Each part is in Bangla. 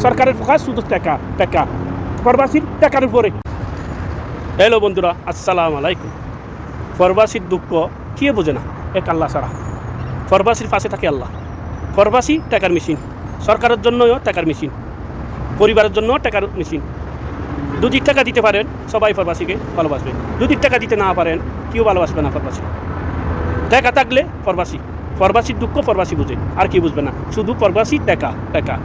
সরকারের ফোকাস শুধু টাকা টাকা, প্রবাসীর টাকার উপরে। হ্যালো বন্ধুরা, আসসালামু আলাইকুম। প্রবাসীর দুঃখ কে বোঝে না? এক আল্লাহ ছাড়া। প্রবাসীর পাশে থাকে আল্লাহ। প্রবাসী টাকার মেশিন, সরকারের জন্যও টাকার মেশিন, পরিবারের জন্য টাকার মেশিন। যদি টাকা দিতে পারেন সবাই প্রবাসীকে ভালোবাসবে, যদি টাকা দিতে না পারেন কেউ ভালোবাসবে না প্রবাসী। টাকা থাকলে প্রবাসী, প্রবাসীর দুঃখ প্রবাসী বুঝে, আর কি বুঝবে না? শুধু প্রবাসী টাকা টাকা।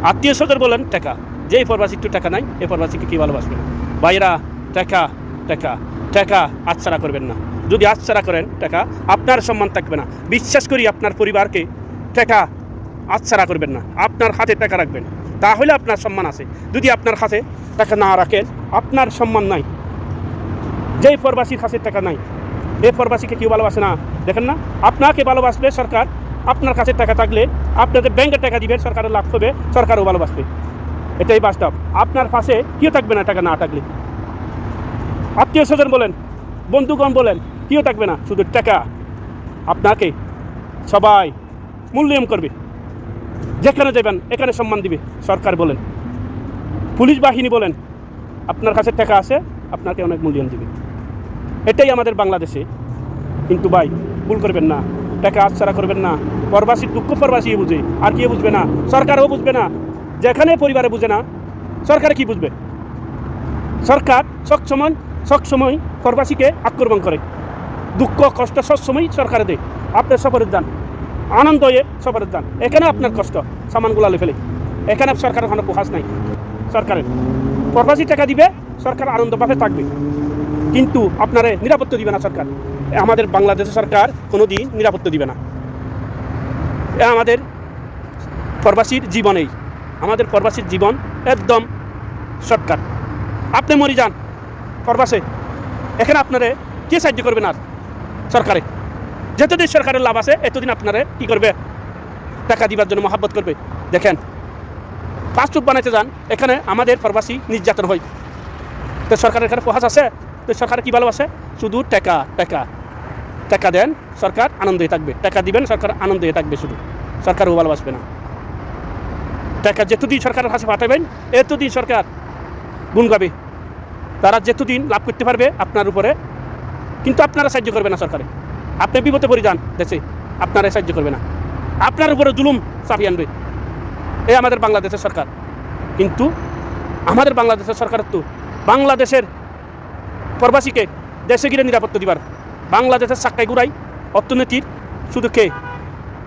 আত্মীয় স্বজন বলেন টাকা, যেই প্রবাসীর তো টাকা নাই এই প্রবাসীকে কী ভালোবাসবে? ভাইরা, টাকা টাকা টাকা আচ্ছাড়া করবেন না। যদি আচ্ছাড়া করেন টাকা, আপনার সম্মান থাকবে না। বিশ্বাস করি আপনার পরিবারকে টাকা আচ্ছাড়া করবেন না, আপনার হাতে টাকা রাখবেন, তাহলে আপনার সম্মান আছে। যদি আপনার হাতে টাকা না রাখেন আপনার সম্মান নাই। যেই প্রবাসীর কাছে টাকা নাই এই প্রবাসীকে কেউ ভালোবাসে না। দেখেন না, আপনাকে ভালোবাসবে সরকার। আপনার কাছে টাকা থাকলে আপনাদের ব্যাংকের টাকা দিবেন, সরকারের লাভ হবে, সরকারও ভালোবাসবে। এটাই বাস্তব। আপনার পাশে কেউ থাকবে না টাকা না থাকলে। আত্মীয় স্বজন বলেন, বন্ধুগণ বলেন, কেউ থাকবে না। শুধু টাকা আপনাকে সবাই মূল্যায়ন করবে। যেখানে যাবেন এখানে সম্মান দিবে। সরকার বলেন, পুলিশ বাহিনী বলেন, আপনার কাছে টাকা আছে আপনাকে অনেক মূল্যায়ন দিবে। এটাই আমাদের বাংলাদেশে। কিন্তু ভাই ভুল করবেন না, টাকা আচ্ছাড়া করবেন না। প্রবাসীর দুঃখ প্রবাসী বুঝে, আর কেউ বুঝবে না, সরকারও বুঝবে না। যেখানে পরিবারে বুঝে না, সরকারে কি বুঝবে? সরকার সবসময় প্রবাসীকে আক্রমণ করে, দুঃখ কষ্ট সবসময় সরকারে দেয়। আপনি সফরে যান, আনন্দ হয়ে সফরে যান, এখানে আপনার কষ্ট সামানগুলো আলে ফেলে। এখানে সরকারের কোনো প্রকাশ নাই। সরকারের প্রবাসী টাকা দিবে, সরকার আনন্দভাবে থাকবে, কিন্তু আপনারে নিরাপত্তা দিবে না সরকার। আমাদের বাংলাদেশের সরকার কোনো দিন নিরাপত্তা দিবে না। আমাদের প্রবাসীর জীবনেই, আমাদের প্রবাসীর জীবন একদম শর্টকাট। আপনি মরে যান প্রবাসে, এখানে আপনারে কে সাহায্য করবে না? সরকারে যতদিন সরকারের লাভ আছে এতদিন আপনারে কী করবে? টাকা দিবার জন্য মহাব্বত করবে। দেখেন, পাসপোর্ট বানাইতে যান, এখানে আমাদের প্রবাসী নির্যাতন হয়, তো সরকারের এখানে প্রহাস আছে, তো সরকার কী ভালোবাসে? শুধু টাকা টাকা টাকা দেন, সরকার আনন্দে থাকবে। টাকা দিবেন, সরকার আনন্দে থাকবে, শুধু সরকারও ভালোবাসবে না। টাকা যেতদিন সরকারের কাছে পাঠাবেন এতদিন সরকার গুণ গাবে। তারা যেতদিন লাভ করতে পারবে আপনার উপরে, কিন্তু আপনারা সাহায্য করবে না সরকারে। আপনি বিপদে পড়ে যান দেশে, আপনারা সাহায্য করবে না, আপনার উপরে জুলুম চাপিয়ে আনবে। এই আমাদের বাংলাদেশের সরকার। কিন্তু আমাদের বাংলাদেশের সরকারের তো বাংলাদেশের প্রবাসীকে দেশে গিয়ে নিরাপত্তা দিবার, বাংলাদেশের চাক্কাই গুড়াই অর্থনীতির শুধু কে?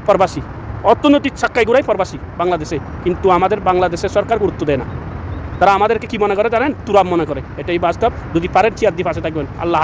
প্রবাসী। অর্থনৈতিক চাক্কাই গুড়াই প্রবাসী বাংলাদেশে, কিন্তু আমাদের বাংলাদেশের সরকার গুরুত্ব দেয় না। তারা আমাদেরকে কি মনে করে জানেন? তুরাম মনে করে। এটাই বাস্তব। যদি পারেন চেয়ার দিয়ে পাশে থাকবেন। আল্লাহ।